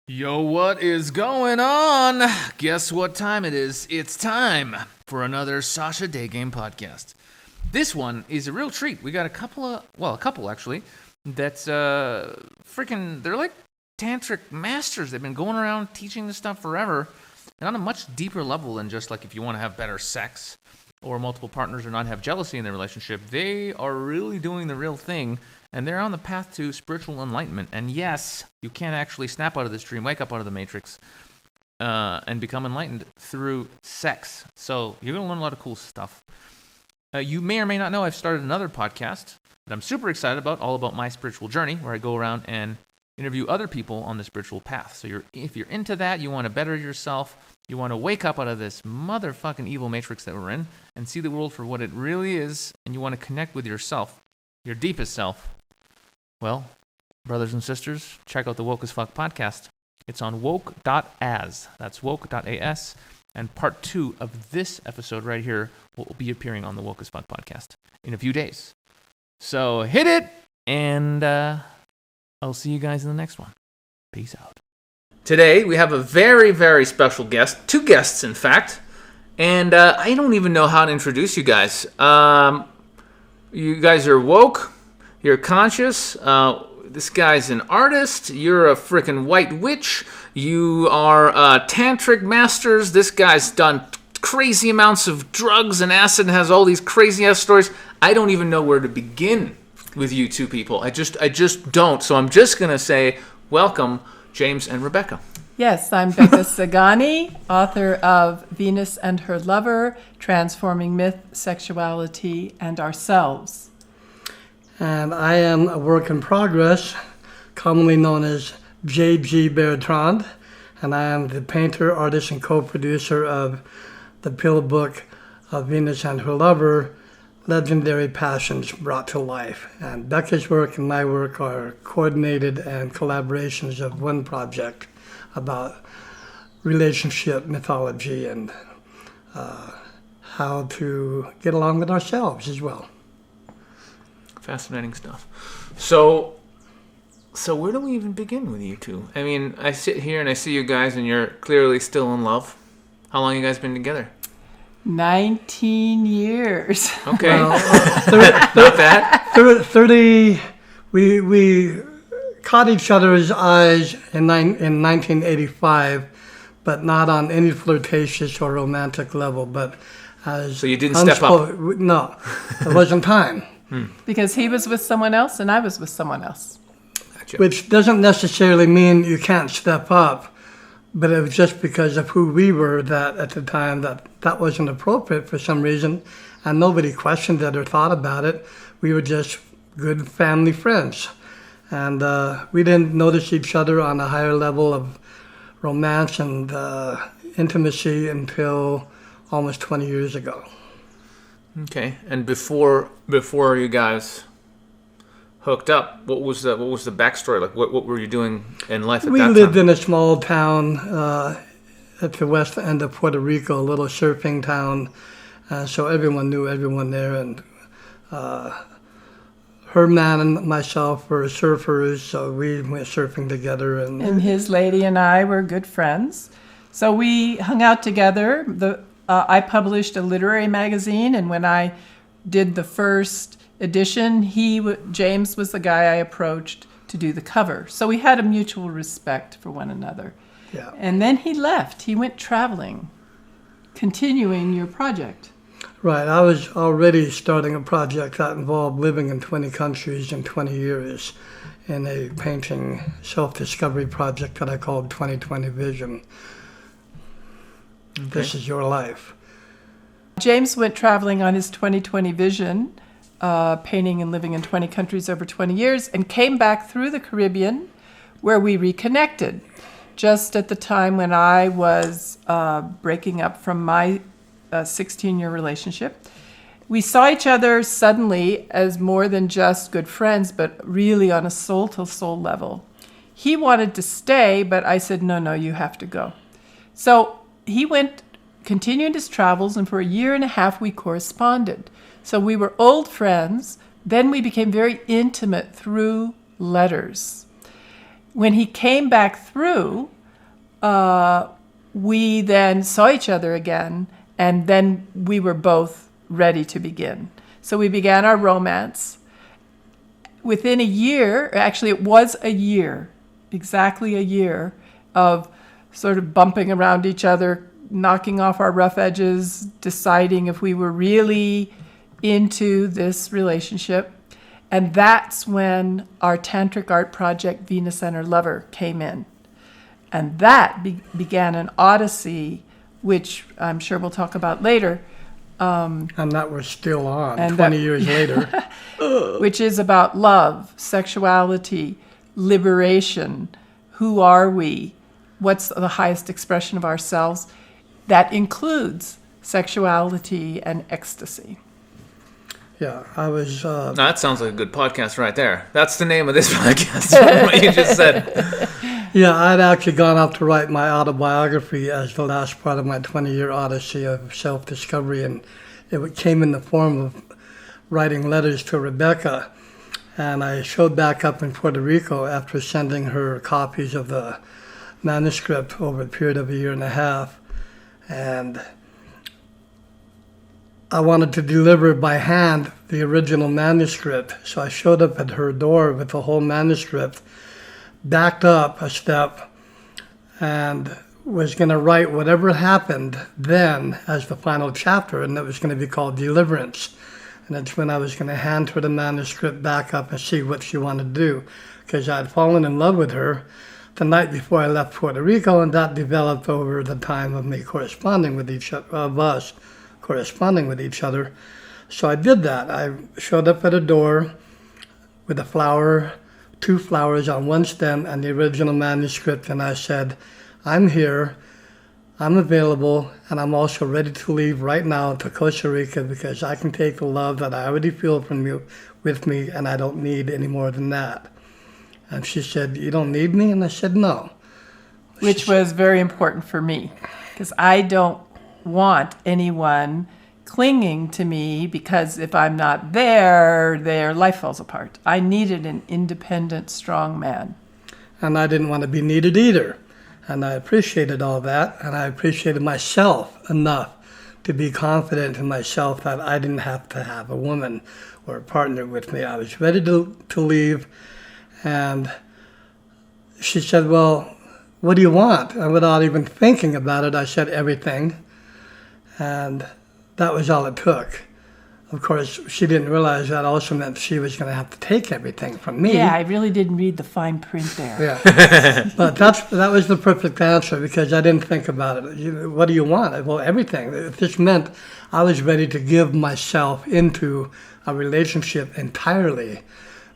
Yo, what is going on? Guess what time it is? It's time for another Sasha Daygame podcast. This one is a real treat. We got a couple actually, that's they're like Tantric masters. They've been going around teaching this stuff forever, and on a much deeper level than just like if you want to have better sex or multiple partners or not have jealousy in their relationship. They are really doing the real thing. And they're on the path to spiritual enlightenment. And yes, you can actually snap out of this dream, wake up out of the matrix, and become enlightened through sex. So you're going to learn a lot of cool stuff. You may or may not know I've started another podcast that I'm super excited about, all about my spiritual journey, where I go around and interview other people on the spiritual path. So if you're into that, you want to better yourself, you want to wake up out of this motherfucking evil matrix that we're in and see the world for what it really is, and you want to connect with yourself, your deepest self. Well, brothers and sisters, check out the Woke as Fuck podcast. It's on woke.as. That's woke.as. And part 2 of this episode right here will be appearing on the Woke as Fuck podcast in a few days. So hit it, and I'll see you guys in the next one. Peace out. Today, we have a very, very special guest. 2 guests, in fact. And I don't even know how to introduce you guys. You guys are woke. You're conscious. This guy's an artist. You're a freaking white witch. You are tantric masters. This guy's done crazy amounts of drugs and acid and has all these crazy ass stories. I don't even know where to begin with you 2 people. I just don't. So I'm just gonna say welcome, James and Rebecca. Yes, I'm Becca Sagani, author of Venus and Her Lover, Transforming Myth, Sexuality, and Ourselves. And I am a work in progress, commonly known as J.G. Bertrand, and I am the painter, artist, and co-producer of the pill book of Venus and Her Lover, Legendary Passions Brought to Life. And Becca's work and my work are coordinated and collaborations of one project about relationship mythology and how to get along with ourselves as well. Fascinating stuff. So where do we even begin with you 2? I mean, I sit here and I see you guys and you're clearly still in love. How long have you guys been together? 19 years. Okay. Well, Not bad. 30, we caught each other's eyes in 1985, but not on any flirtatious or romantic level. But as So you didn't step up? No, it wasn't time. Because he was with someone else and I was with someone else. Gotcha. Which doesn't necessarily mean you can't step up, but it was just because of who we were that at the time that wasn't appropriate for some reason, and nobody questioned it or thought about it. We were just good family friends, and we didn't notice each other on a higher level of romance and intimacy until almost 20 years ago. Okay. And before you guys hooked up, what was the backstory? Like, what were you doing in life at that time? We lived in a small town at the west end of Puerto Rico, a little surfing town. So everyone knew everyone there. And her man and myself were surfers, so we went surfing together. And his lady and I were good friends. So we hung out together. I published a literary magazine, and when I did the first edition, James was the guy I approached to do the cover. So we had a mutual respect for one another. Yeah. And then he left. He went traveling, continuing your project. Right. I was already starting a project that involved living in 20 countries in 20 years in a painting self-discovery project that I called 2020 Vision. Okay. This is your life. James went traveling on his 2020 vision, painting and living in 20 countries over 20 years, and came back through the Caribbean, where we reconnected, just at the time when I was breaking up from my 16-year relationship. We saw each other suddenly as more than just good friends, but really on a soul-to-soul level. He wanted to stay, but I said, no, you have to go. So he continued his travels, and for a year and a half we corresponded. So we were old friends. Then we became very intimate through letters. When he came back through, we then saw each other again, and then we were both ready to begin. So we began our romance. Within a year, actually it was a year, exactly a year, of sort of bumping around each other, knocking off our rough edges, deciding if we were really into this relationship. And that's when our tantric art project, Venus and Her Lover, came in. And that began an odyssey, which I'm sure we'll talk about later. And that we're still on And 20 years later. which is about love, sexuality, liberation. Who are we? What's the highest expression of ourselves? That includes sexuality and ecstasy. Yeah, I was... Now, that sounds like a good podcast right there. That's the name of this podcast, from what you just said. Yeah, I'd actually gone up to write my autobiography as the last part of my 20-year odyssey of self-discovery, and it came in the form of writing letters to Rebecca. And I showed back up in Puerto Rico after sending her copies of the manuscript over a period of a year and a half. And I wanted to deliver by hand the original manuscript, so I showed up at her door with the whole manuscript, backed up a step, and was going to write whatever happened then as the final chapter, and it was going to be called Deliverance. And that's when I was going to hand her the manuscript back up and see what she wanted to do, because I had fallen in love with her the night before I left Puerto Rico, and that developed over the time of me corresponding with each other, of us corresponding with each other. So I did that. I showed up at her door with a flower, 2 flowers on one stem, and the original manuscript, and I said, I'm here, I'm available, and I'm also ready to leave right now to Costa Rica because I can take the love that I already feel from you with me, and I don't need any more than that. And she said, you don't need me? And I said, no. Which was very important for me, because I don't want anyone clinging to me, because if I'm not there, their life falls apart. I needed an independent, strong man. And I didn't want to be needed either. And I appreciated all that, and I appreciated myself enough to be confident in myself that I didn't have to have a woman or a partner with me. I was ready to leave, and she said, well, what do you want? And without even thinking about it, I said everything, and that was all it took. Of course, she didn't realize that also meant she was going to have to take everything from me. Yeah, I really didn't read the fine print there. Yeah, but that was the perfect answer because I didn't think about it. What do you want? Well, everything. This meant I was ready to give myself into a relationship entirely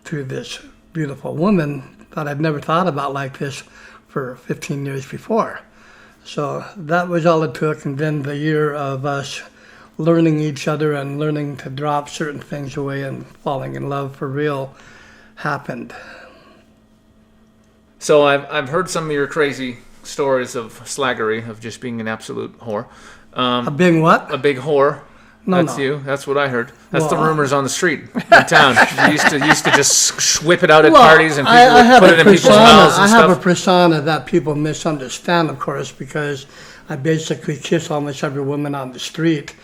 to this beautiful woman that I'd never thought about like this for 15 years before. So that was all it took, and then the year of us learning each other and learning to drop certain things away and falling in love for real happened. So I've heard some of your crazy stories of slaggery, of just being an absolute whore. A big what? A big whore. No, That's no. you. That's what I heard. That's Well, the rumors on the street in town. You used to just whip it out at Well, parties, and people I would have put a it in people's persona. mouths and I have a stuff. persona that people misunderstand, of course, because I basically kiss almost every woman on the street.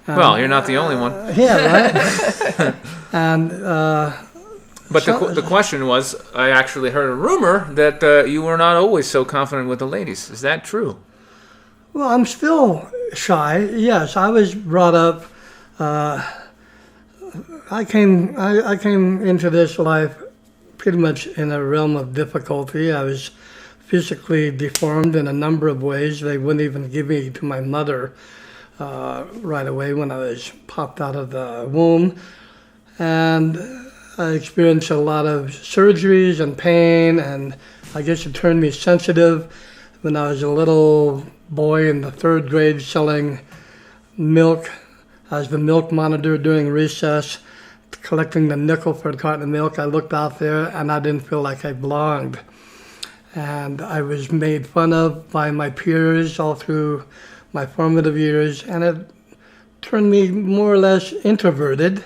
Well, you're not the only one. Yeah, right. And But the question was, I actually heard a rumor that you were not always so confident with the ladies. Is that true? well, I'm still shy. Yes, I was brought up. I came into this life pretty much in a realm of difficulty. I was physically deformed in a number of ways. They wouldn't even give me to my mother right away when I was popped out of the womb. And I experienced a lot of surgeries and pain, and I guess it turned me sensitive when I was a little boy in the 3rd grade selling milk. I was the milk monitor during recess, collecting the nickel for a carton of milk. I looked out there and I didn't feel like I belonged. And I was made fun of by my peers all through my formative years, and it turned me more or less introverted.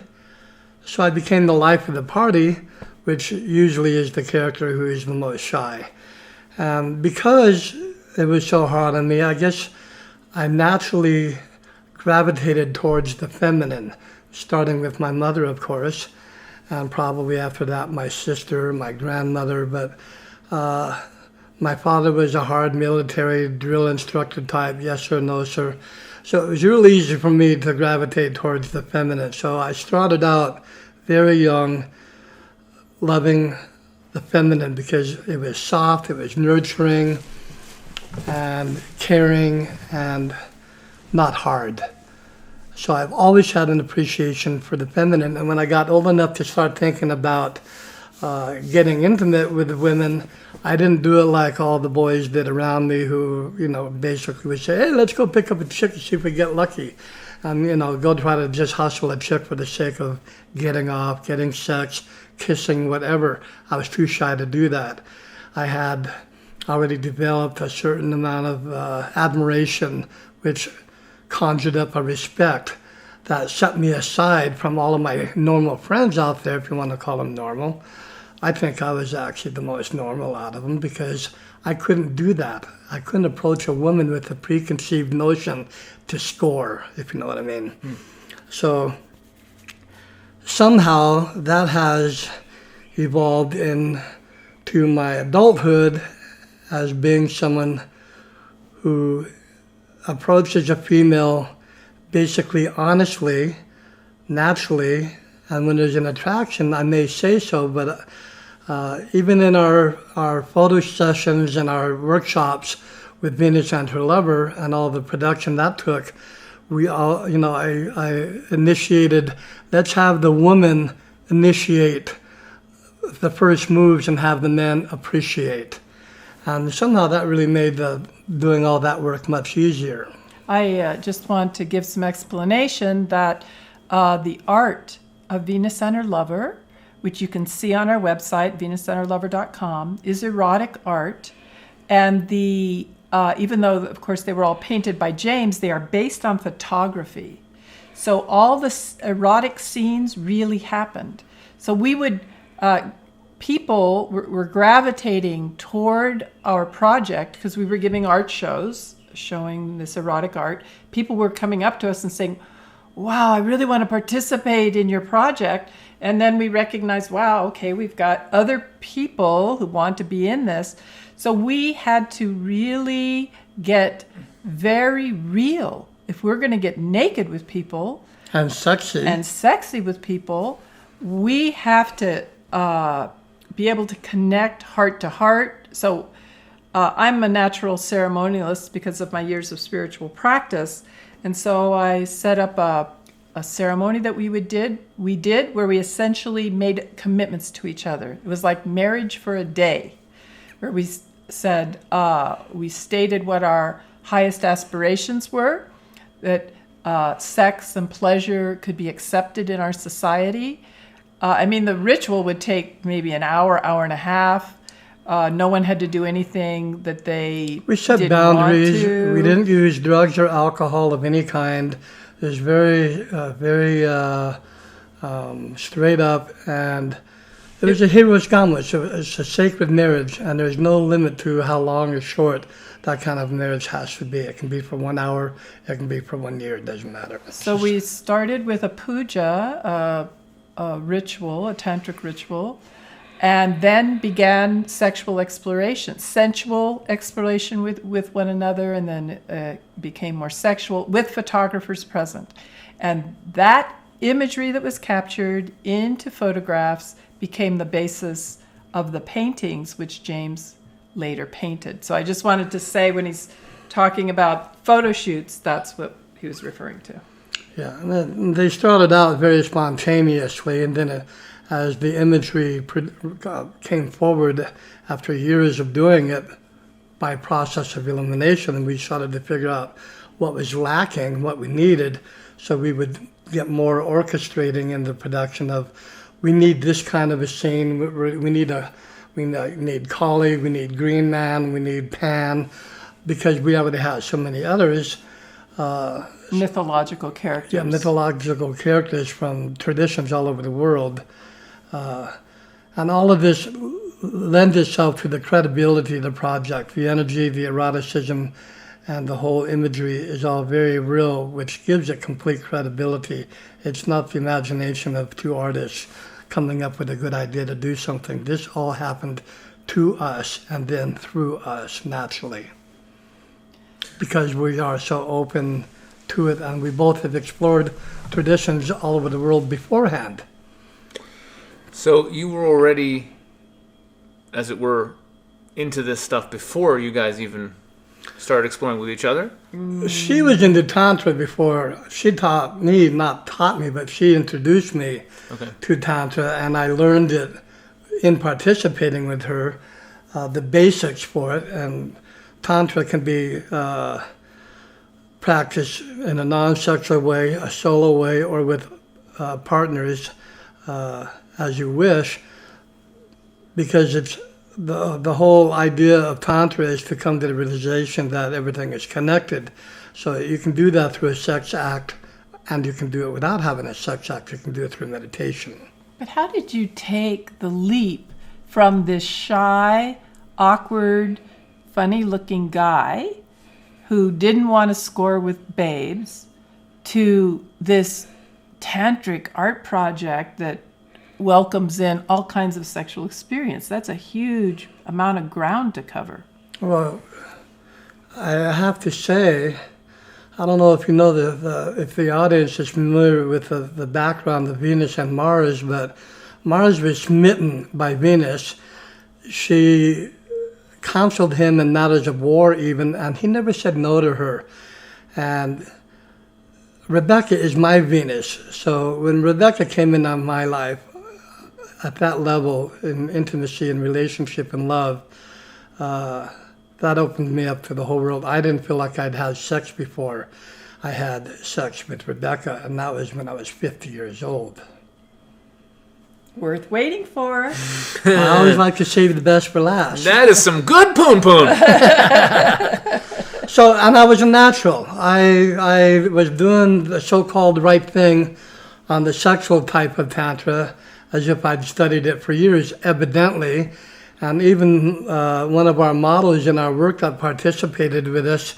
So I became the life of the party, which usually is the character who is the most shy. Because it was so hard on me. I guess I naturally gravitated towards the feminine, starting with my mother, of course, and probably after that my sister, my grandmother. But my father was a hard military drill instructor type, yes sir, no sir. So it was really easy for me to gravitate towards the feminine. So I started out very young, loving the feminine because it was soft, it was nurturing and caring and not hard. So I've always had an appreciation for the feminine. And when I got old enough to start thinking about getting intimate with women, I didn't do it like all the boys did around me who, basically would say, hey, let's go pick up a chick and see if we get lucky. And, go try to just hustle a chick for the sake of getting off, getting sex, kissing, whatever. I was too shy to do that. I had already developed a certain amount of admiration, which conjured up a respect that set me aside from all of my normal friends out there, if you want to call them normal. I think I was actually the most normal out of them because I couldn't do that. I couldn't approach a woman with a preconceived notion to score, if you know what I mean. So somehow that has evolved into my adulthood as being someone who approaches a female basically honestly, naturally, and when there's an attraction, I may say so, but even in our photo sessions and our workshops with Venus and her lover and all the production that took, we all, I initiated, let's have the woman initiate the first moves and have the men appreciate. And somehow that really made doing all that work much easier. I just want to give some explanation that the art of Venus and her lover, which you can see on our website, venusandherlover.com, is erotic art. And even though, of course, they were all painted by James, they are based on photography. So all the erotic scenes really happened. So we would, people were gravitating toward our project because we were giving art shows showing this erotic art. People were coming up to us and saying, wow, I really want to participate in your project. And then we recognized, wow, okay, we've got other people who want to be in this. So we had to really get very real. If we're going to get naked with people and sexy with people, we have to be able to connect heart to heart. So I'm a natural ceremonialist because of my years of spiritual practice. And so I set up a ceremony that we did where we essentially made commitments to each other. It was like marriage for a day, where we said, we stated what our highest aspirations were, that sex and pleasure could be accepted in our society. The ritual would take maybe an hour, hour and a half. No one had to do anything that we set boundaries. We didn't use drugs or alcohol of any kind. It was very straight up, and it was a hero's gambit. So it's a sacred marriage, and there's no limit to how long or short that kind of marriage has to be. It can be for 1 hour, it can be for 1 year, it doesn't matter. So we started with a puja, a ritual, a tantric ritual, and then began sexual exploration, sensual exploration with one another, and then became more sexual with photographers present. And that imagery that was captured into photographs became the basis of the paintings which James later painted. So I just wanted to say, when he's talking about photo shoots, that's what he was referring to. Yeah, and they started out very spontaneously, and then as the imagery came forward after years of doing it by process of elimination, and we started to figure out what was lacking, what we needed, so we would get more orchestrating in the production of, we need this kind of a scene, we need Kali, we need Green Man, we need Pan, because we already have so many others. Mythological characters. Yeah, mythological characters from traditions all over the world. And all of this lends itself to the credibility of the project. The energy, the eroticism, and the whole imagery is all very real, which gives it complete credibility. It's not the imagination of two artists coming up with a good idea to do something. This all happened to us and then through us naturally, because we are so open to it, and we both have explored traditions all over the world beforehand. So you were already, as it were, into this stuff before you guys even started exploring with each other? She was into Tantra before. She taught me, not taught me, but she introduced me to Tantra, and I learned it in participating with her, the basics for it. And Tantra can be practiced in a non-sexual way, a solo way, or with partners, as you wish, because it's the whole idea of Tantra is to come to the realization that everything is connected. So you can do that through a sex act, and you can do it without having a sex act. You can do it through meditation. But how did you take the leap from this shy, awkward, funny-looking guy who didn't want to score with babes to this tantric art project that welcomes in all kinds of sexual experience? That's a huge amount of ground to cover. Well, I have to say, I don't know if you know if the audience is familiar with the background of Venus and Mars, but Mars was smitten by Venus. She counseled him in matters of war even, and he never said no to her. And Rebecca is my Venus. So when Rebecca came in on my life, at that level, in intimacy and relationship and love, that opened me up to the whole world. I didn't feel like I'd had sex before I had sex with Rebecca, and that was when I was 50 years old. Worth waiting for. I always like to save the best for last. That is some good poon poon. So, and I was a natural. I was doing the so-called right thing on the sexual type of Tantra, as if I'd studied it for years, evidently. And even one of our models in our work that participated with us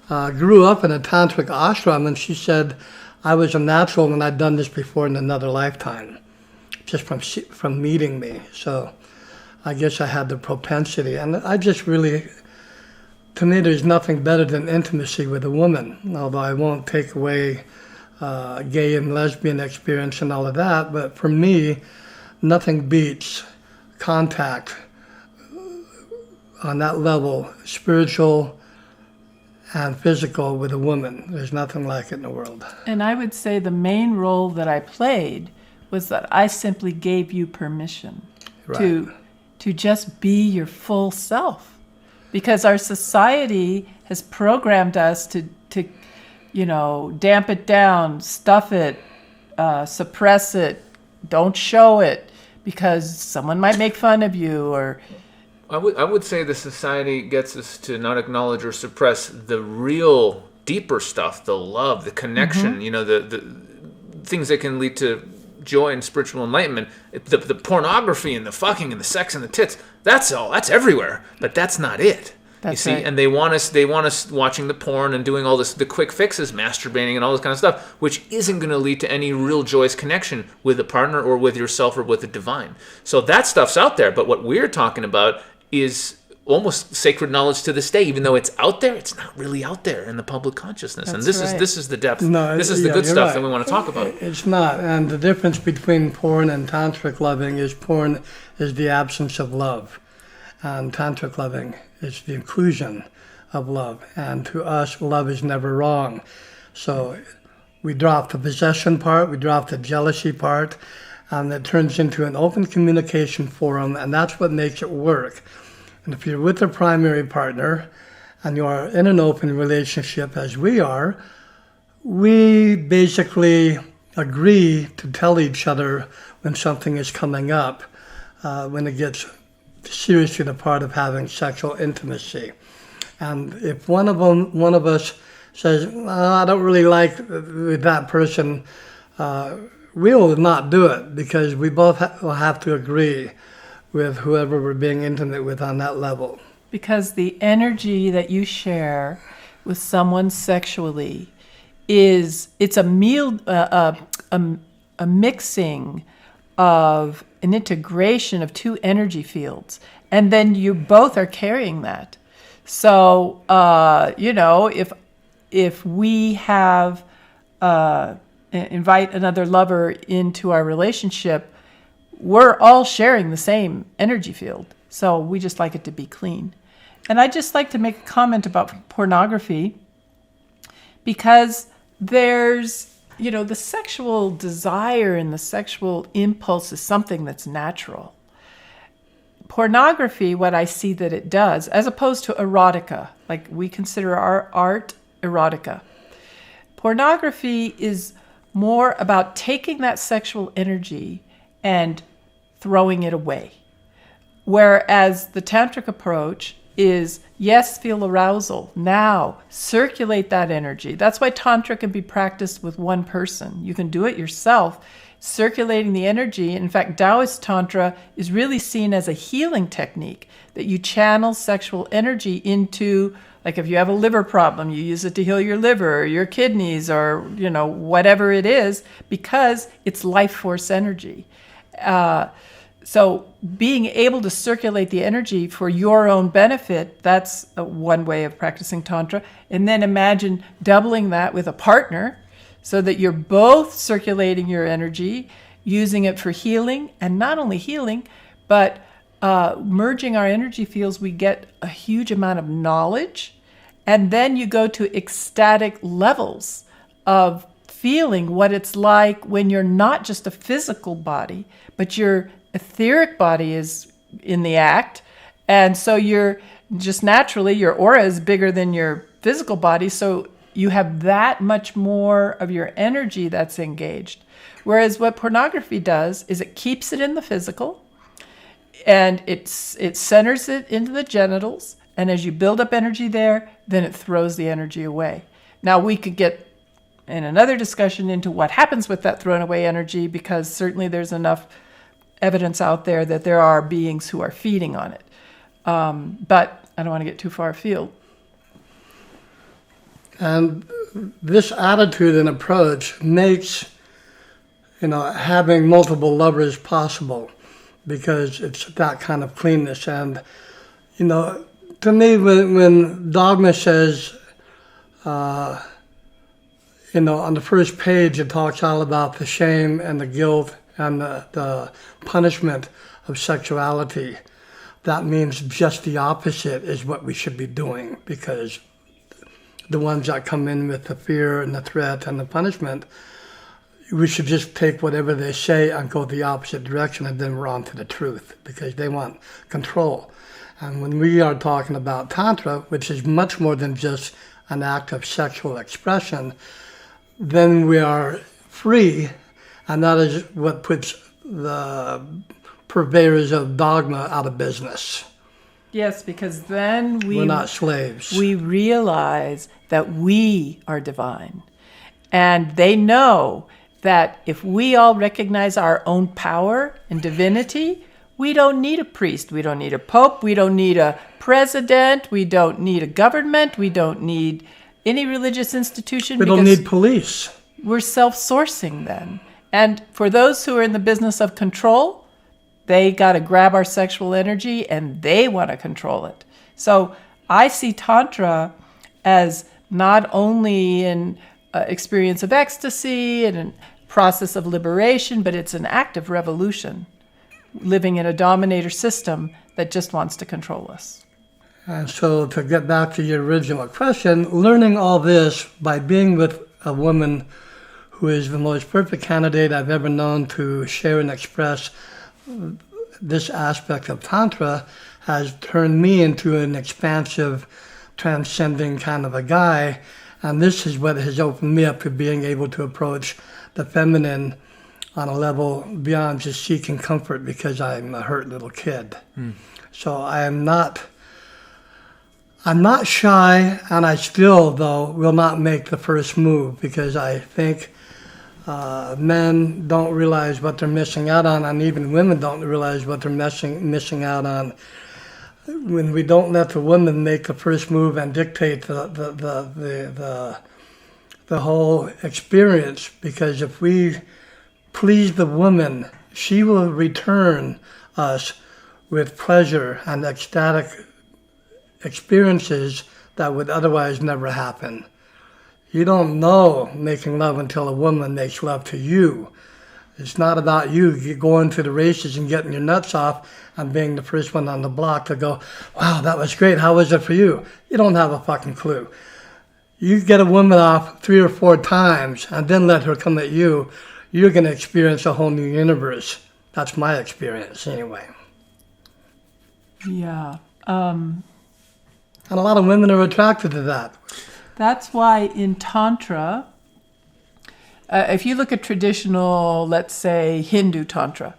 grew up in a tantric ashram, and she said I was a natural and I'd done this before in another lifetime, just from meeting me. So I guess I had the propensity. And I just really, to me, there's nothing better than intimacy with a woman, although I won't take away gay and lesbian experience and all of that. But for me, nothing beats contact on that level, spiritual and physical, with a woman. There's nothing like it in the world. And I would say the main role that I played was that I simply gave you permission to just be your full self. Because our society has programmed us to damp it down, stuff it, suppress it, don't show it, because someone might make fun of you. Or I would say the society gets us to not acknowledge or suppress the real deeper stuff, the love, the connection, the things that can lead to joy and spiritual enlightenment. The pornography and the fucking and the sex and the tits, that's everywhere, but that's not it. That's you see, right. And they want us watching the porn and doing all this, the quick fixes, masturbating and all this kind of stuff, which isn't going to lead to any real joyous connection with a partner or with yourself or with the divine. So that stuff's out there, but what we're talking about is almost sacred knowledge to this day. Even though it's out there, it's not really out there in the public consciousness. That's and this right. is the depth. No, this is the good you're stuff right. that we want to talk about. It's not. And the difference between porn and tantric loving is porn is the absence of love, and tantric loving is the inclusion of love. And to us, love is never wrong. So we drop the possession part, we drop the jealousy part, and it turns into an open communication forum, and that's what makes it work. And if you're with a primary partner and you are in an open relationship, as we are, we basically agree to tell each other when something is coming up, when it gets seriously the part of having sexual intimacy. And if one of us says, I don't really like that person, we will not do it, because we both will have to agree with whoever we're being intimate with on that level. Because the energy that you share with someone sexually it's a mixing of an integration of two energy fields, and then you both are carrying that. So if we have invite another lover into our relationship, we're all sharing the same energy field. So we just like it to be clean. And I'd just like to make a comment about pornography, because there's, the sexual desire and the sexual impulse is something that's natural. Pornography, what I see that it does, as opposed to erotica, like we consider our art erotica, pornography is more about taking that sexual energy and throwing it away. Whereas the Tantric approach is, yes, feel arousal. Now, circulate that energy. That's why Tantra can be practiced with one person. You can do it yourself, circulating the energy. In fact, Taoist Tantra is really seen as a healing technique, that you channel sexual energy into, like if you have a liver problem, you use it to heal your liver or your kidneys or, whatever it is, because it's life force energy. So being able to circulate the energy for your own benefit, that's one way of practicing Tantra. And then imagine doubling that with a partner so that you're both circulating your energy, using it for healing, and not only healing, but merging our energy fields, we get a huge amount of knowledge. And then you go to ecstatic levels of feeling what it's like when you're not just a physical body, but your etheric body is in the act. And so you're just naturally, your aura is bigger than your physical body. So you have that much more of your energy that's engaged. Whereas what pornography does is it keeps it in the physical, and it centers it into the genitals. And as you build up energy there, then it throws the energy away. Now we could get in another discussion into what happens with that thrown away energy, because certainly there's enough evidence out there that there are beings who are feeding on it. But I don't want to get too far afield. And this attitude and approach makes, having multiple lovers possible, because it's that kind of cleanness. And, to me, when dogma says, on the first page, it talks all about the shame and the guilt and the punishment of sexuality. That means just the opposite is what we should be doing, because the ones that come in with the fear and the threat and the punishment, we should just take whatever they say and go the opposite direction, and then we're on to the truth, because they want control. And when we are talking about Tantra, which is much more than just an act of sexual expression, then we are free, and that is what puts the purveyors of dogma out of business. Yes, because then we're not slaves. We realize that we are divine. And they know that if we all recognize our own power and divinity, we don't need a priest, we don't need a pope, we don't need a president, we don't need a government, we don't need any religious institution. We don't need police. We're self-sourcing then. And for those who are in the business of control, they got to grab our sexual energy and they want to control it. So I see Tantra as not only an experience of ecstasy and a process of liberation, but it's an act of revolution, living in a dominator system that just wants to control us. And so to get back to your original question, learning all this by being with a woman who is the most perfect candidate I've ever known to share and express this aspect of Tantra has turned me into an expansive, transcending kind of a guy. And this is what has opened me up to being able to approach the feminine on a level beyond just seeking comfort because I'm a hurt little kid. So I'm not shy, and I still, though, will not make the first move, because I think men don't realize what they're missing out on, and even women don't realize what they're missing out on. When we don't let the woman make the first move and dictate the whole experience, because if we please the woman, she will return us with pleasure and ecstatic experiences that would otherwise never happen. You don't know making love until a woman makes love to you. It's not about you going to the races and getting your nuts off and being the first one on the block to go, wow, that was great. How was it for you? You don't have a fucking clue. You get a woman off 3 or 4 times and then let her come at you, you're going to experience a whole new universe. That's my experience anyway. Yeah. And a lot of women are attracted to that. That's why in Tantra, if you look at traditional, let's say, Hindu Tantra,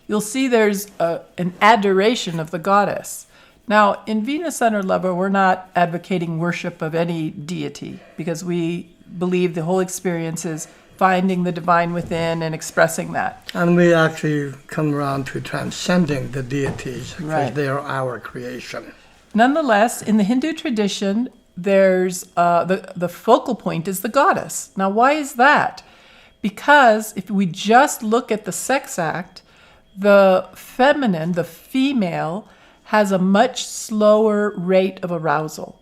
you'll see there's an adoration of the goddess. Now, in Venus Center Lover, we're not advocating worship of any deity because we believe the whole experience is finding the divine within and expressing that. And we actually come around to transcending the deities because Right. they are our creation. Nonetheless, in the Hindu tradition, there's the focal point is the goddess. Now, why is that? Because if we just look at the sex act, the feminine, the female, has a much slower rate of arousal.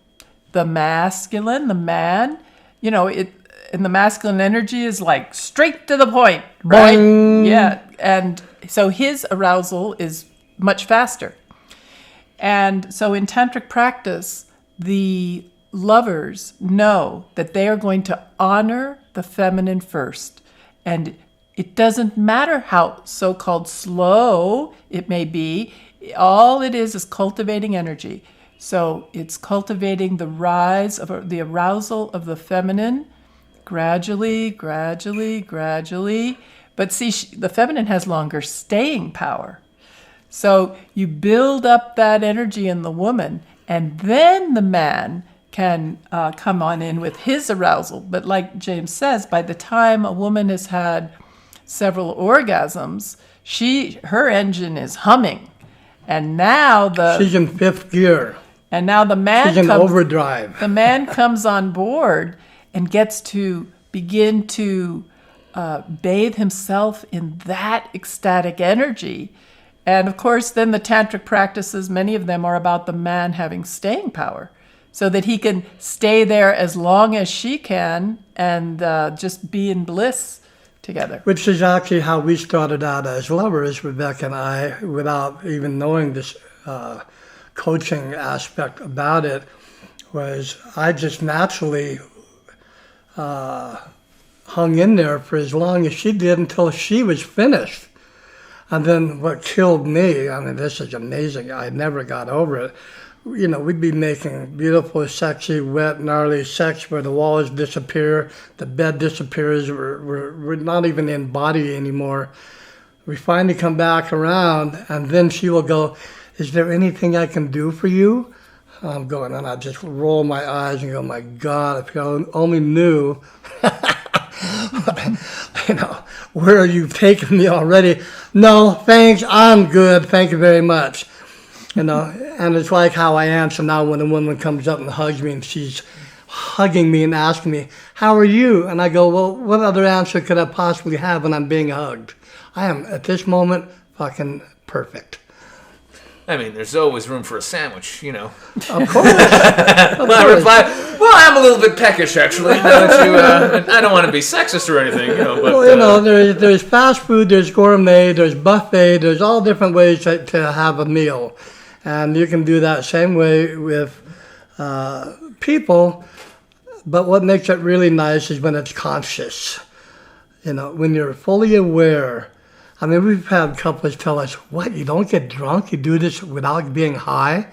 The masculine, the man, and the masculine energy is like straight to the point, right? Boing. Yeah, and so his arousal is much faster. And so in tantric practice, the lovers know that they are going to honor the feminine first. And it doesn't matter how so-called slow it may be. All it is cultivating energy. So it's cultivating the rise of the arousal of the feminine gradually. But see, the feminine has longer staying power. So you build up that energy in the woman, and then the man can come on in with his arousal. But like James says, by the time a woman has had several orgasms, her engine is humming. And now She's in 5th gear. And now the man She's in overdrive. The man comes on board and gets to begin to bathe himself in that ecstatic energy. And of course, then the tantric practices, many of them are about the man having staying power so that he can stay there as long as she can and just be in bliss together. Which is actually how we started out as lovers, Rebecca and I, without even knowing this coaching aspect about it, was I just naturally hung in there for as long as she did until she was finished. And then what killed me, I mean, this is amazing. I never got over it. We'd be making beautiful, sexy, wet, gnarly sex where the walls disappear, the bed disappears, we're not even in body anymore. We finally come back around, and then she will go, is there anything I can do for you? I'm going, and I just roll my eyes and go, my God, if you only knew, where are you taking me already? No, thanks, I'm good, thank you very much. And it's like how I am. So now when a woman comes up and hugs me and she's hugging me and asking me, how are you? And I go, well, what other answer could I possibly have when I'm being hugged? I am, at this moment, fucking perfect. I mean, there's always room for a sandwich, Of course. My reply, well, I'm a little bit peckish, actually. I don't want to be sexist or anything, but... there's fast food, there's gourmet, there's buffet, there's all different ways to have a meal. And you can do that same way with people. But what makes it really nice is when it's conscious. When you're fully aware. I mean, we've had couples tell us, what, you don't get drunk? You do this without being high?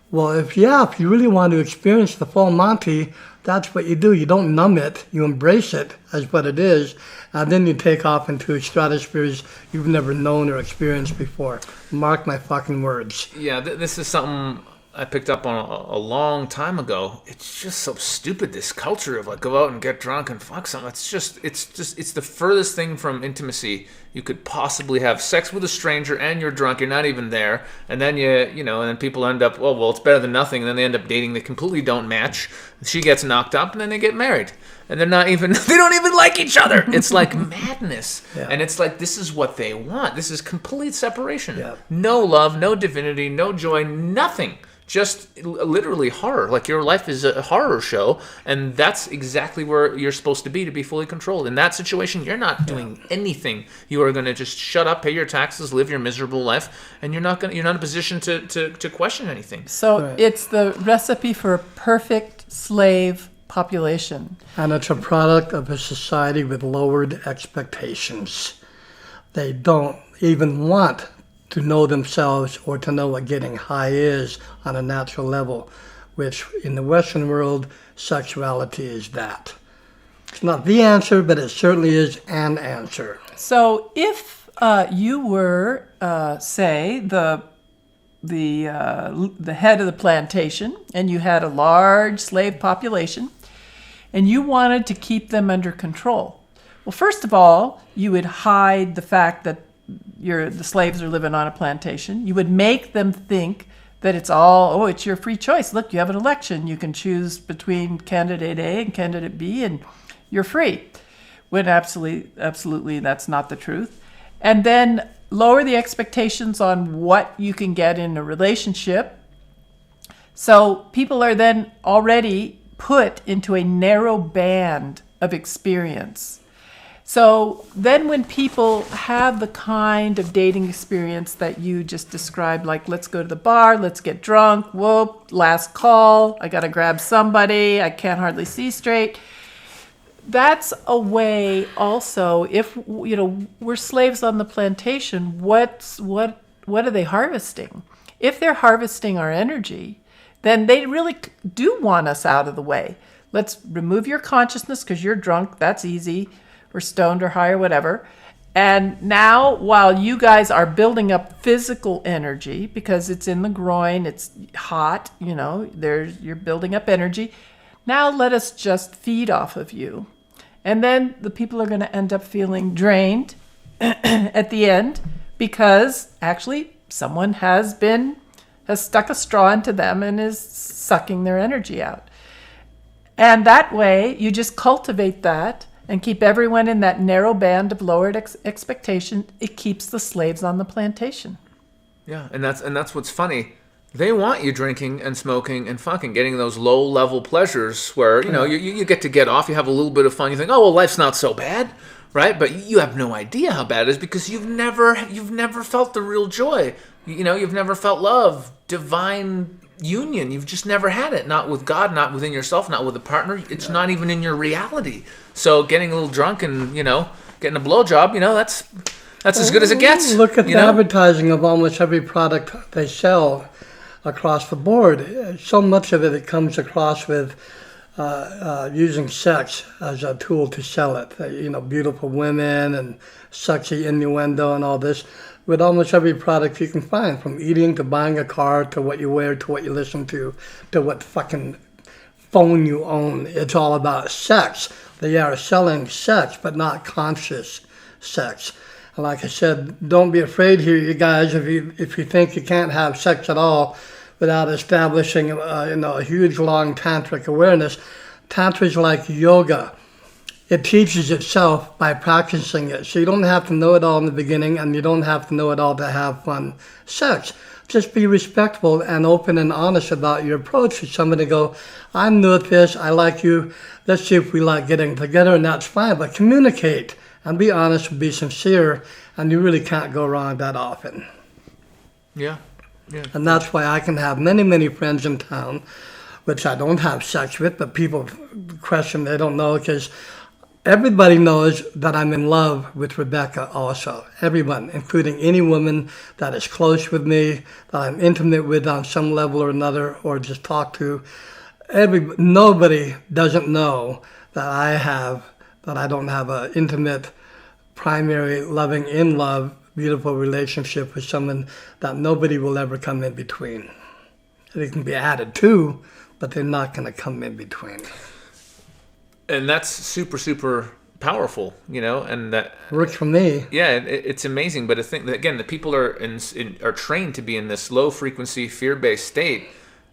Well, if you really want to experience the full Monty, that's what you do. You don't numb it. You embrace it as what it is. And then you take off into stratospheres you've never known or experienced before. Mark my fucking words. Yeah, this is something I picked up on a long time ago. It's just so stupid, this culture of like go out and get drunk and fuck something. It's the furthest thing from intimacy you could possibly have. Sex with a stranger and you're drunk, you're not even there, and then and then people end up, well, it's better than nothing, and then they end up dating, they completely don't match. She gets knocked up and then they get married. And they don't even like each other. It's like madness. Yeah. And it's like, this is what they want. This is complete separation. Yeah. No love, no divinity, no joy, nothing. Just literally horror. Like your life is a horror show, and that's exactly where you're supposed to be fully controlled. In that situation, you're not doing anything. You are going to just shut up, pay your taxes, live your miserable life, and you're not in a position to question anything. So it's the recipe for a perfect slave population. And it's a product of a society with lowered expectations. They don't even want to know themselves or to know what getting high is on a natural level, which in the Western world, sexuality is that. It's not the answer, but it certainly is an answer. So if you were, say, the head of the plantation, and you had a large slave population, and you wanted to keep them under control. Well, first of all, you would hide the fact that the slaves are living on a plantation. You would make them think that it's your free choice. Look, you have an election. You can choose between candidate A and candidate B, and you're free. When absolutely that's not the truth. And then lower the expectations on what you can get in a relationship. So people are then already put into a narrow band of experience. So then when people have the kind of dating experience that you just described, like let's go to the bar, let's get drunk, whoop, last call, I got to grab somebody, I can't hardly see straight. That's a way also, if we're slaves on the plantation, what are they harvesting? If they're harvesting our energy, then they really do want us out of the way. Let's remove your consciousness because you're drunk, that's easy, or stoned or high or whatever. And now, while you guys are building up physical energy because it's in the groin, it's hot, you're building up energy. Now let us just feed off of you. And then the people are going to end up feeling drained at the end because actually someone has stuck a straw into them and is sucking their energy out. And that way, you just cultivate that and keep everyone in that narrow band of lowered expectation. It keeps the slaves on the plantation. Yeah, and that's what's funny. They want you drinking and smoking and fucking getting those low-level pleasures where, you get off, you have a little bit of fun, you think, oh, well, life's not so bad, right? But you have no idea how bad it is because you've never felt the real joy. You've never felt love, divine union. You've just never had it. Not with God, not within yourself, not with a partner. It's not even in your reality. So getting a little drunk and, getting a blowjob, that's as good as it gets. Look at the advertising of almost every product they sell across the board. So much of it comes across with using sex as a tool to sell it. Beautiful women and sexy innuendo and all this. With almost every product you can find, from eating to buying a car to what you wear to what you listen to what fucking phone you own. It's all about sex. They are selling sex, but not conscious sex. And like I said, don't be afraid here, you guys, if you think you can't have sex at all without establishing a huge, long tantric awareness. Tantra is like yoga. It teaches itself by practicing it. So you don't have to know it all in the beginning, and you don't have to know it all to have fun sex. Just be respectful and open and honest about your approach to somebody. Go, I'm new at this, I like you, let's see if we like getting together, and that's fine. But communicate and be honest and be sincere, and you really can't go wrong that often. Yeah. And that's why I can have many, many friends in town, which I don't have sex with, but people question, they don't know, because everybody knows that I'm in love with Rebecca also. Everyone, including any woman that is close with me, that I'm intimate with on some level or another, or just talk to. Nobody doesn't know that I don't have an intimate, primary, loving, in love, beautiful relationship with someone that nobody will ever come in between. they can be added to, but they're not going to come in between. And that's super, super powerful, and that Works for me. Yeah, it's amazing. But I think that, again, the people are trained to be in this low frequency, fear-based state.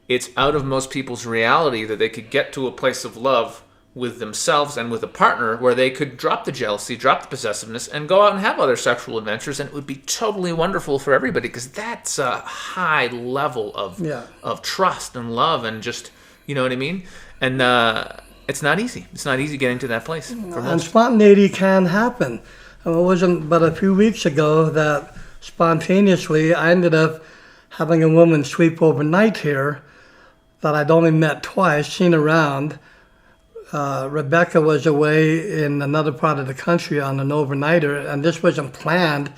It's out of most people's reality that they could get to a place of love with themselves and with a partner where they could drop the jealousy, drop the possessiveness, and go out and have other sexual adventures, and it would be totally wonderful for everybody, because that's a high level of trust and love, and just, you know what I mean? And it's not easy. It's not easy getting to that place for most. And spontaneity can happen. It wasn't but a few weeks ago that spontaneously I ended up having a woman sleep overnight here that I'd only met twice, seen around. Rebecca was away in another part of the country on an overnighter, and this wasn't planned.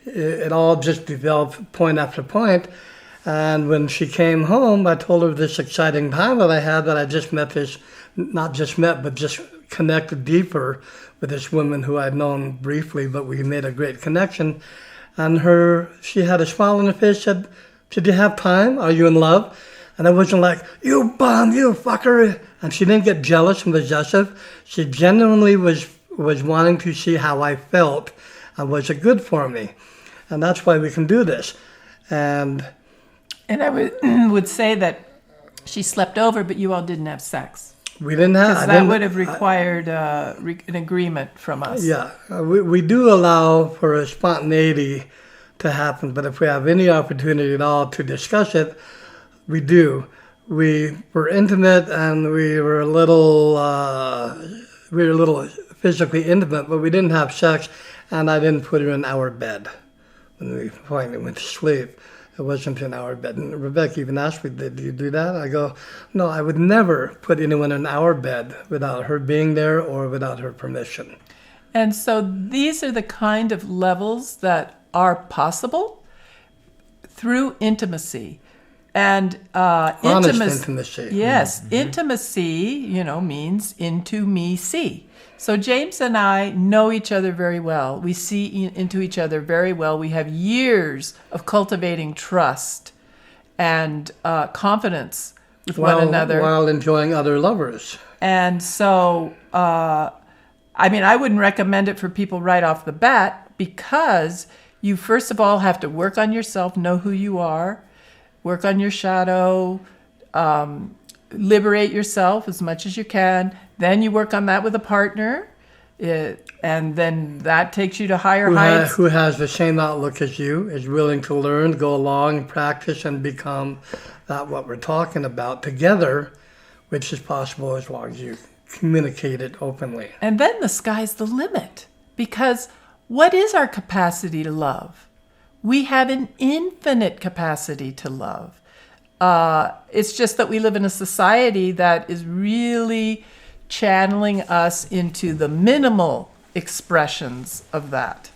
It all just developed point after point. And when she came home, I told her this exciting time that I had, that I just met this, not just met, but just connected deeper with this woman who I'd known briefly, but we made a great connection. And she had a smile on her face, said, "Did you have time? Are you in love?" And I wasn't like, "You bum, you fucker." And she didn't get jealous and possessive. She genuinely was wanting to see how I felt and was it good for me. And that's why we can do this. And I would say that she slept over, but you all didn't have sex. we didn't have... Because that would have required an agreement from us. Yeah, we do allow for a spontaneity to happen, but if we have any opportunity at all to discuss it, we do. We were intimate, and we were a little physically intimate, but we didn't have sex, and I didn't put her in our bed when we finally went to sleep. It wasn't in our bed. And Rebecca even asked me, "Did you do that?" I go, "No, I would never put anyone in our bed without her being there or without her permission." And so these are the kind of levels that are possible through intimacy. And Honest intimacy. Yes, intimacy, means into me see. So James and I know each other very well. We see into each other very well. We have years of cultivating trust and confidence with one another. While enjoying other lovers. And so, I wouldn't recommend it for people right off the bat, because you first of all have to work on yourself, know who you are, work on your shadow, liberate yourself as much as you can. Then you work on that with a partner, and then that takes you to higher heights. Who has the same outlook as you, is willing to learn, go along, practice, and become what we're talking about together, which is possible as long as you communicate it openly. And then the sky's the limit, because what is our capacity to love? We have an infinite capacity to love. It's just that we live in a society that is really channeling us into the minimal expressions of that.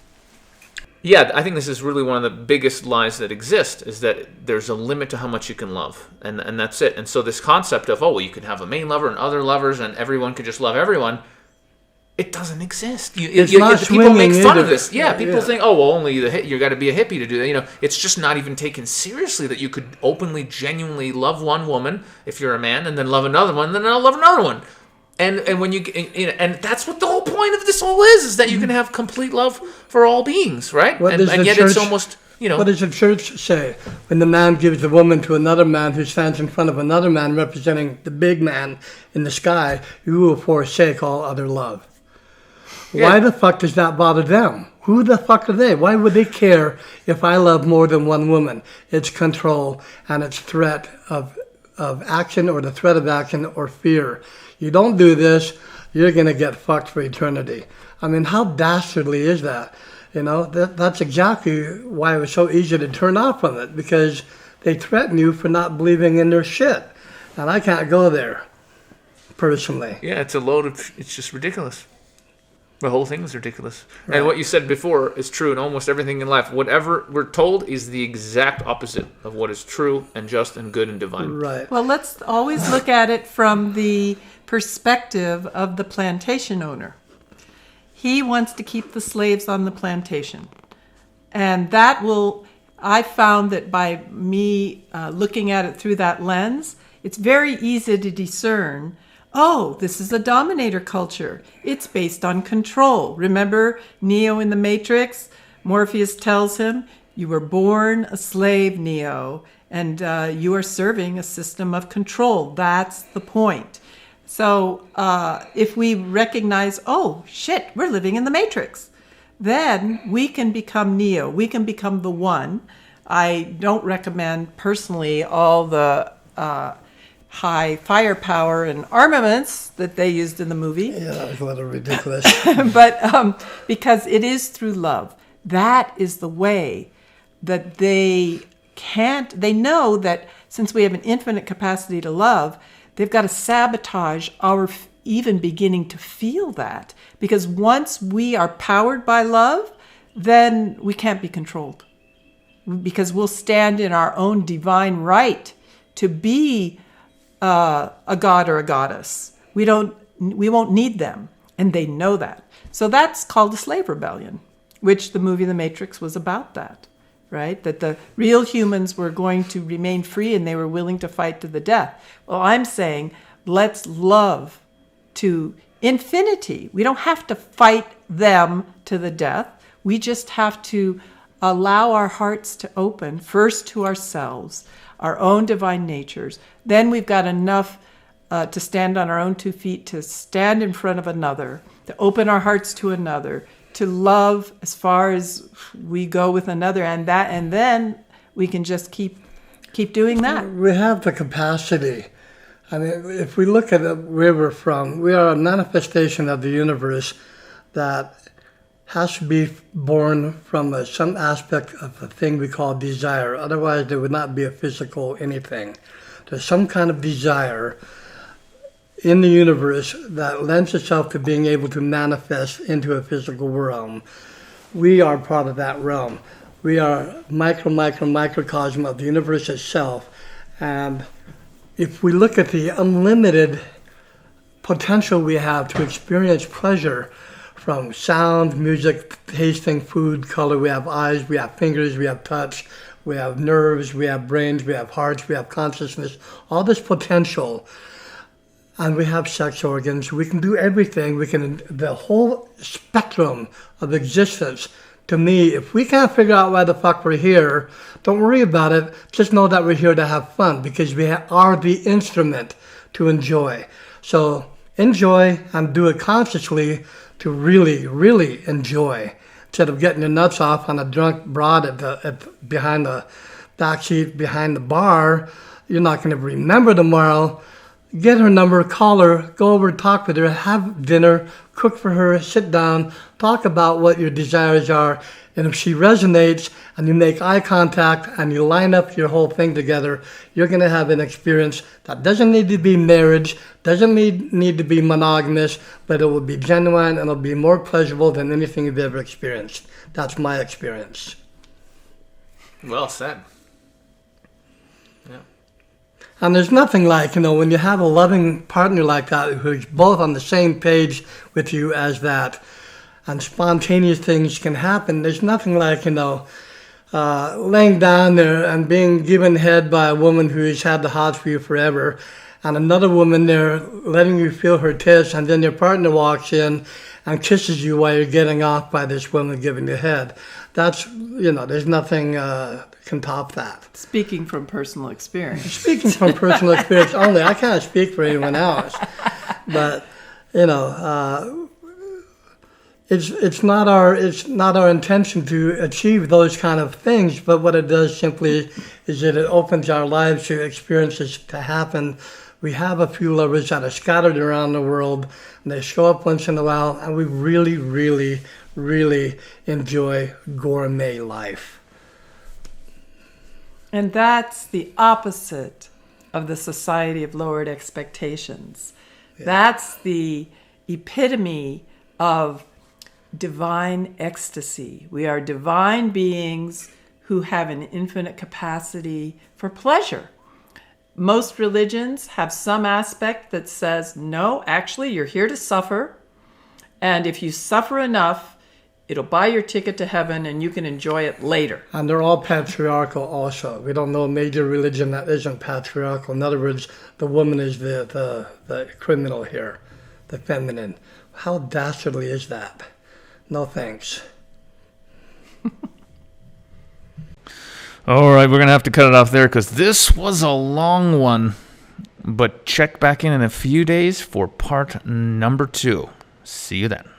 Yeah, I think this is really one of the biggest lies that exist, is that there's a limit to how much you can love, and that's it. And so this concept of, you can have a main lover and other lovers, and everyone can just love everyone, it doesn't exist. People make fun of this. Yeah, people think, only you got to be a hippie to do that. It's just not even taken seriously that you could openly, genuinely love one woman if you're a man, and then love another one, and then I'll love another one. And when and that's what the whole point of this whole is that you can have complete love for all beings, right? What does the church say when the man gives the woman to another man who stands in front of another man representing the big man in the sky? You will forsake all other love. Yeah. Why the fuck does that bother them? Who the fuck are they? Why would they care if I love more than one woman? It's control, and it's threat of action, or the threat of action, or fear. You don't do this, you're going to get fucked for eternity. I mean, how dastardly is that? That's exactly why it was so easy to turn off from it, because they threaten you for not believing in their shit. And I can't go there, personally. Yeah, it's just ridiculous. The whole thing is ridiculous. Right. And what you said before is true in almost everything in life. Whatever we're told is the exact opposite of what is true and just and good and divine. Right. Well, let's always look at it from the perspective of the plantation owner. He wants to keep the slaves on the plantation. And that will, I found that by me looking at it through that lens, it's very easy to discern, oh, this is a dominator culture. It's based on control. Remember Neo in the Matrix? Morpheus tells him, you were born a slave, Neo, and you are serving a system of control. That's the point. So if we recognize, oh, shit, we're living in the Matrix, then we can become Neo. We can become the one. I don't recommend personally all the high firepower and armaments that they used in the movie. Yeah, it's a little ridiculous. But because it is through love. That is the way that they know that since we have an infinite capacity to love, they've got to sabotage our even beginning to feel that. Because once we are powered by love, then we can't be controlled. Because we'll stand in our own divine right to be a god or a goddess. We won't need them, and they know that. So that's called a slave rebellion, which the movie The Matrix was about that, right? That the real humans were going to remain free and they were willing to fight to the death. Well, I'm saying let's love to infinity. We don't have to fight them to the death. We just have to allow our hearts to open first to ourselves, our own divine natures. Then we've got enough to stand on our own 2 feet, to stand in front of another, to open our hearts to another, to love as far as we go with another, and then we can just keep doing that. We have the capacity. I mean, if we look at where we're from, we are a manifestation of the universe that has to be born from some aspect of a thing we call desire. Otherwise, there would not be a physical anything. There's some kind of desire in the universe that lends itself to being able to manifest into a physical realm. We are part of that realm. We are microcosm of the universe itself. And if we look at the unlimited potential we have to experience pleasure from sound, music, tasting, food, color, we have eyes, we have fingers, we have touch, we have nerves, we have brains, we have hearts, we have consciousness, all this potential. And we have sex organs. We can do everything. The whole spectrum of existence. To me, if we can't figure out why the fuck we're here, don't worry about it. Just know that we're here to have fun because we are the instrument to enjoy. So enjoy and do it consciously to really, really enjoy. Instead of getting your nuts off on a drunk broad behind the backseat behind the bar, you're not going to remember tomorrow. Get her number, call her, go over, talk with her, have dinner, cook for her, sit down, talk about what your desires are. And if she resonates and you make eye contact and you line up your whole thing together, you're going to have an experience that doesn't need to be marriage, doesn't need to be monogamous, but it will be genuine and it'll be more pleasurable than anything you've ever experienced. That's my experience. Well said. Yeah. And there's nothing like, when you have a loving partner like that who's both on the same page with you as that, and spontaneous things can happen. There's nothing like, laying down there and being given head by a woman who's had the hots for you forever, and another woman there letting you feel her tits, and then your partner walks in and kisses you while you're getting off by this woman giving you head. That's, there's nothing can top that. Speaking from personal experience. Speaking from personal experience only. I can't speak for anyone else. But, it's not our intention to achieve those kind of things, but what it does simply is that it opens our lives to experiences to happen. We have a few lovers that are scattered around the world, and they show up once in a while, and we really, really, really enjoy gourmet life. And that's the opposite of the society of lowered expectations. Yeah. That's the epitome of divine ecstasy. We are divine beings who have an infinite capacity for pleasure. Most religions have some aspect that says, no, actually, you're here to suffer. And if you suffer enough, It'll buy your ticket to heaven and you can enjoy it later. And they're all patriarchal also. We don't know a major religion that isn't patriarchal. In other words, the woman is the criminal here, the feminine. How dastardly is that? No thanks. All right, we're going to have to cut it off there because this was a long one. But check back in a few days for part number 2. See you then.